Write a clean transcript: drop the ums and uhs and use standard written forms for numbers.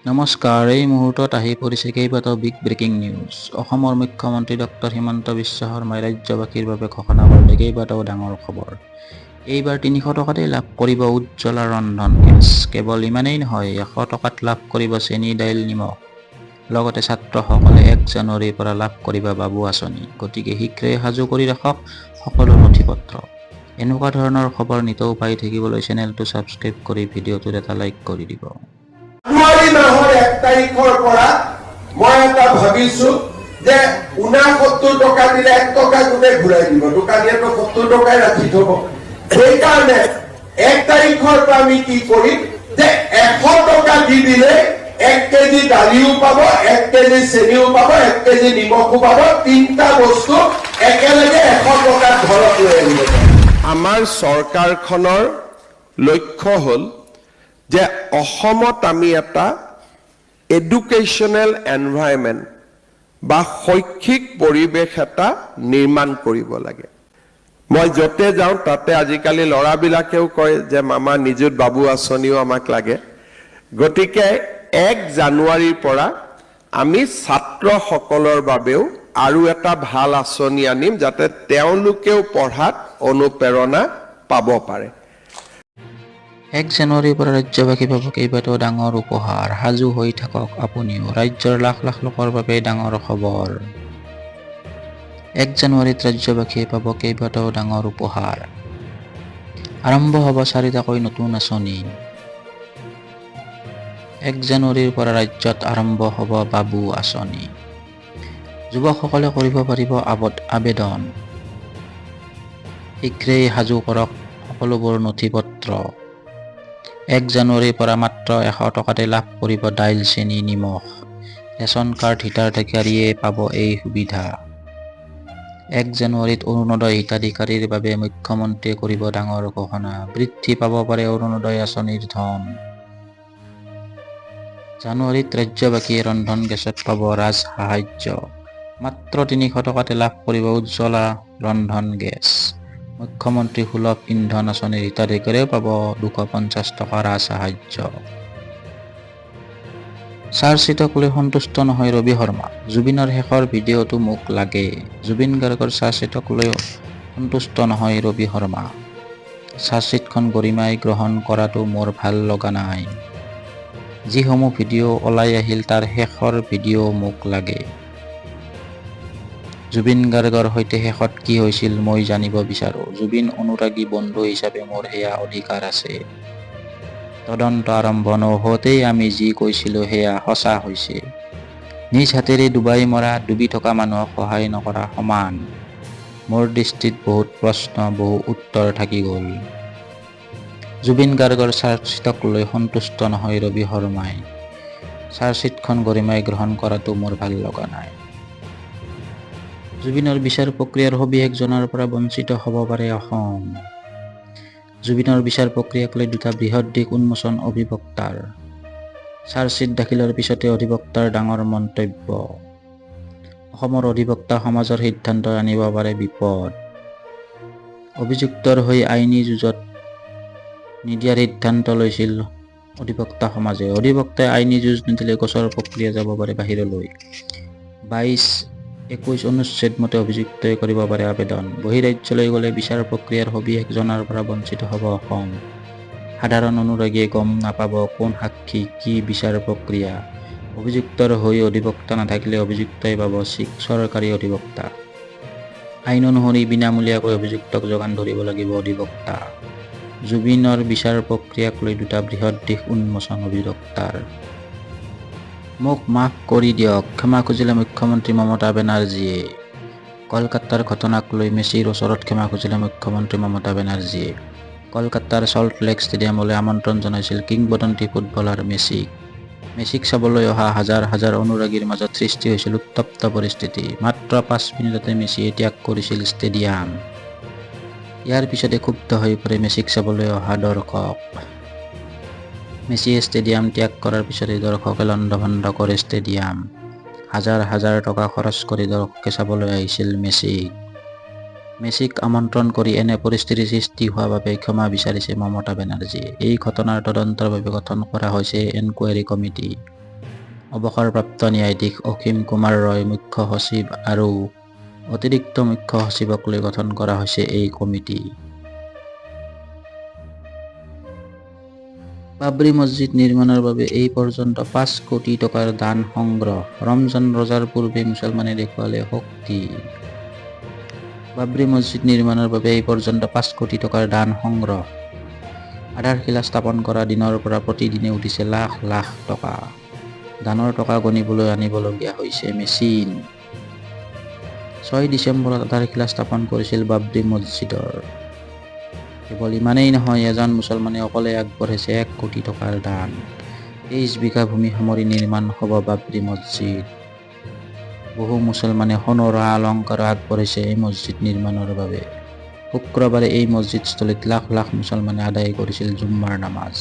নমস্কাৰ, এই মুহূৰ্তত আহি পৰিছে কেইবাটাও বিগ ব্ৰেকিং নিউজ। অসমৰ মুখ্যমন্ত্ৰী ডক্টৰ হিমন্ত বিশ্ব শৰ্মাই ৰাজ্যবাসীৰ বাবে ঘোষণা কৰিলে কেইবাটাও ডাঙৰ খবৰ। এইবাৰ ৩০০ টকাতেই লাভ কৰিব উজ্জ্বলা ৰন্ধন গেছ। কেৱল ইমানেই নহয়, ১০০ টকাত লাভ কৰিব চেনি, দাইল, নিমখ। লগতে ছাত্ৰসকলে ১ জানুৱাৰীৰ পৰা লাভ কৰিব বাবু আঁচনি। গতিকে শীঘ্ৰেই সাজু কৰি ৰাখক সকলো নথি-পত্ৰ। এনেকুৱা ধৰণৰ খবৰ নিতৌ পাই থাকিবলৈ চেনেলটো ছাবস্ক্ৰাইব কৰি ভিডিঅ'টোত এটা লাইক কৰি দিব। জানুৱাৰী মাহৰ ১ তাৰিখৰ পৰা মই এটা ভাবিছো যে ৬৯ টকা দিলে ১ টকা কোনে ঘূৰাই দিব, দোকানীয়েতো ৭০ টকাই ৰাখি থব। সেইকাৰণে ১ তাৰিখৰ পৰা আমি কি কৰিম যে ১০০ টকা দি দিলে ১ কেজি দালিও পাব, ১ কেজি চেনিও পাব, ১ কেজি নিমখো পাব, ৩টা বস্তু একেলগে ১০০ টকাত ঘৰত লৈ আহিব। আমাৰ চৰকাৰখনৰ লক্ষ্য হ'ল যে অসমত আমি এটা এডুকেশ্যনেল এনভাইৰনমেণ্ট বা শৈক্ষিক পৰিৱেশ এটা নিৰ্মাণ কৰিব লাগে। মই য'তে যাওঁ তাতে আজিকালি ল'ৰাবিলাকেও কয় যে মামা নিযুত বাবু আঁচনিও আমাক লাগে। গতিকে ১ জানুৱাৰীৰ পৰা আমি ছাত্ৰসকলৰ বাবেও আৰু এটা ভাল আঁচনি আনিম যাতে তেওঁলোকেও পঢ়াত অনুপ্ৰেৰণা পাব পাৰে। ১ জানুৱাৰীৰ পৰা ৰাজ্যবাসী পাব কেইবাটাও ডাঙৰ উপহাৰ। সাজু হৈ থাকক আপুনিও। ৰাজ্যৰ লাখ লাখ লোকৰ বাবে ডাঙৰ খবৰ। ১ জানুৱাৰীত ৰাজ্যবাসীয়ে পাব কেইবাটাও ডাঙৰ উপহাৰ। আৰম্ভ হ'ব ৪টাকৈ নতুন আঁচনি। ১ জানুৱাৰীৰ পৰা ৰাজ্যত আৰম্ভ হ'ব বাবু আঁচনি। যুৱকসকলে কৰিব পাৰিব আবেদন। শীঘ্ৰেই সাজু কৰক সকলোবোৰ নথি-পত্ৰ। ১ জানুৱাৰীৰ পৰা মাত্ৰ ১০০ টকাতে লাভ কৰিব দাইল, চেনি, নিমখ। ৰেচন কাৰ্ড হিতাধিকাৰীয়ে পাব এই সুবিধা। ১ জানুৱাৰীত অৰুণোদয় হিতাধিকাৰীৰ বাবে মুখ্যমন্ত্ৰীয়ে কৰিব ডাঙৰ ঘোষণা। বৃদ্ধি পাব পাৰে অৰুণোদয় আঁচনিৰ ধন। জানুৱাৰীত ৰাজ্যবাসীয়ে ৰন্ধন গেছত পাব ৰাজসাহায্য। মাত্ৰ ৩০০ টকাতে লাভ কৰিব উজ্জ্বলা ৰন্ধন গেছ। মুখ্যমন্ত্ৰী সুলভ ইন্ধন আঁচনিৰ হিতাধিকাৰীয়ে পাব ২৫০ টকা ৰাজসাহায্য। চাৰ্জশ্বিটক লৈ সন্তুষ্ট নহয় ৰবি শৰ্মা। জুবিনৰ শেষৰ ভিডিঅ'টো মোক লাগে। জুবিন গাৰ্গৰ চাৰ্জশ্বিটক লৈ সন্তুষ্ট নহয় ৰবি শৰ্মা। চাৰ্জশ্বিটখন গৰিমাই গ্ৰহণ কৰাটো মোৰ ভাল লগা নাই। যিসমূহ ভিডিঅ' ওলাই আহিল তাৰ শেষৰ ভিডিঅ' মোক লাগে। জুবিন গাৰ্গৰ সৈতে শেষত কি হৈছিল মই জানিব বিচাৰো। জুবিন অনুৰাগী বন্ধু হিচাপে মোৰ সেয়া অধিকাৰ আছে। তদন্ত আৰম্ভ নহওঁতেই আমি যি কৈছিলো সেয়া সঁচা হৈছে। নিজ হাতেৰে ডুবাই মৰা, ডুবি থকা মানুহক সহায় নকৰা সমান। মোৰ দৃষ্টিত বহুত প্ৰশ্ন, বহু উত্তৰ থাকি গ'ল। জুবিন গাৰ্গৰ চাৰ্জশ্বিটক লৈ সন্তুষ্ট নহয় ৰবি শৰ্মাই। চাৰ্জশ্বিটখন গৰিমাই গ্ৰহণ কৰাটো মোৰ ভাল লগা নাই। জুবিনৰ বিচাৰ প্ৰক্ৰিয়াৰ সবিশেষ জনাৰ পৰা বঞ্চিত হ'ব পাৰে অসম। জুবিনৰ বিচাৰ প্ৰক্ৰিয়াক লৈ 2টা বৃহৎ দিশ উন্মোচন অধিবক্তাৰ। চাৰ্জশ্বিট দাখিলৰ পিছতে অধিবক্তাৰ ডাঙৰ মন্তব্য। অসমৰ অধিবক্তা সমাজৰ সিদ্ধান্তই আনিব পাৰে বিপদ। অভিযুক্তৰ হৈ আইনী যুঁজত নিদিয়াৰ সিদ্ধান্ত লৈছিল অধিবক্তা সমাজে। অধিবক্তাই আইনী যুঁজ নিদিলে গোচৰ প্ৰক্ৰিয়া যাব পাৰে বাহিৰলৈ। ২২-২১ অনুচ্ছেদ মতে অভিযুক্তই কৰিব পাৰে আবেদন। বহিৰাজ্যলৈ গ'লে বিচাৰ প্ৰক্ৰিয়াৰ সবিশেষ জনাৰ পৰা বঞ্চিত হ'ব অসম। সাধাৰণ অনুৰাগীয়ে গম নাপাব কোন সাক্ষী, কি বিচাৰ প্ৰক্ৰিয়া। অভিযুক্তৰ হৈ অধিবক্তা নাথাকিলে অভিযুক্তই পাব চৰকাৰী অধিবক্তা। আইন অনুসৰি বিনামূলীয়াকৈ অভিযুক্তক যোগান ধৰিব লাগিব অধিবক্তা। জুবিনৰ বিচাৰ প্ৰক্ৰিয়াক লৈ 2টা বৃহৎ দিশ উন্মোচন অধিবক্তাৰ। মোক মাফ কৰি দিয়ক, ক্ষমা খুজিলে মুখ্যমন্ত্ৰী মমতা বেনাৰ্জীয়ে। কলকাতাৰ ঘটনাক লৈ মেছিৰ ওচৰত ক্ষমা খুজিলে মুখ্যমন্ত্ৰী মমতা বেনাৰ্জীয়ে। কলকাতাৰ সল্ট লেক ষ্টেডিয়ামলৈ আমন্ত্ৰণ জনাইছিল কিংবদন্তি ফুটবলাৰ মেছিক। মেছিক চাবলৈ অহা হাজাৰ হাজাৰ অনুৰাগীৰ মাজত সৃষ্টি হৈছিল উত্তপ্ত পৰিস্থিতি। মাত্ৰ 5 মিনিটতে মেছিয়ে ত্যাগ কৰিছিল ষ্টেডিয়াম। ইয়াৰ পিছতে ক্ষুব্ধ হৈ পৰে মেছিক চাবলৈ অহা দৰ্শক। মেছিয়ে ষ্টেডিয়াম ত্যাগ কৰাৰ পিছতে দৰ্শকে লণ্ডভণ্ড কৰে ষ্টেডিয়াম। হাজাৰ হাজাৰ টকা খৰচ কৰি দৰ্শকে চাবলৈ আহিছিল মেছিক। মেছিক আমন্ত্ৰণ কৰি এনে পৰিস্থিতিৰ সৃষ্টি হোৱা বাবে ক্ষমা বিচাৰিছে মমতা বেনাৰ্জীয়ে। এই ঘটনাৰ তদন্তৰ বাবে গঠন কৰা হৈছে এনকুৱাৰী কমিটি। অৱসৰপ্ৰাপ্ত ন্যায়াধীশ অসীম কুমাৰ ৰয় মুখ্য সচিব আৰু অতিৰিক্ত মুখ্য সচিবক লৈ গঠন কৰা হৈছে এই কমিটি। বাবৰি মছজিদ নিৰ্মাণৰ বাবে এই পৰ্যন্ত 5 কোটি টকাৰ দান সংগ্ৰহ। ৰমজান ৰোজাৰ পূৰ্বে মুছলমানে দেখুৱালে শক্তি। বাবৰি মছজিদ নিৰ্মাণৰ বাবে এই পৰ্যন্ত 5 কোটি টকাৰ দান সংগ্ৰহ। আধাৰশিলা স্থাপন কৰা দিনৰ পৰা প্ৰতিদিনে উঠিছে লাখ লাখ টকা। দানৰ টকা গণিবলৈ আনিবলগীয়া হৈছে মেচিন। 6 ডিচেম্বৰত আধাৰশিলা স্থাপন কৰিছিল বাবৰি মছজিদৰ। কেৱল ইমানেই নহয়, এজন মুছলমানে অকলে আগবঢ়াইছে 1 কোটি টকাৰ দান। 23 বিঘা ভূমি সামৰি নিৰ্মাণ হ'ব বাবৰি মছজিদ। বহু মুছলমানে সোণৰ অলংকাৰ আগবঢ়াইছে এই মছজিদ নিৰ্মাণৰ বাবে। শুক্ৰবাৰে এই মছজিদস্থলীত লাখ লাখ মুছলমানে আদায় কৰিছিল জুম্মাৰ নামাজ।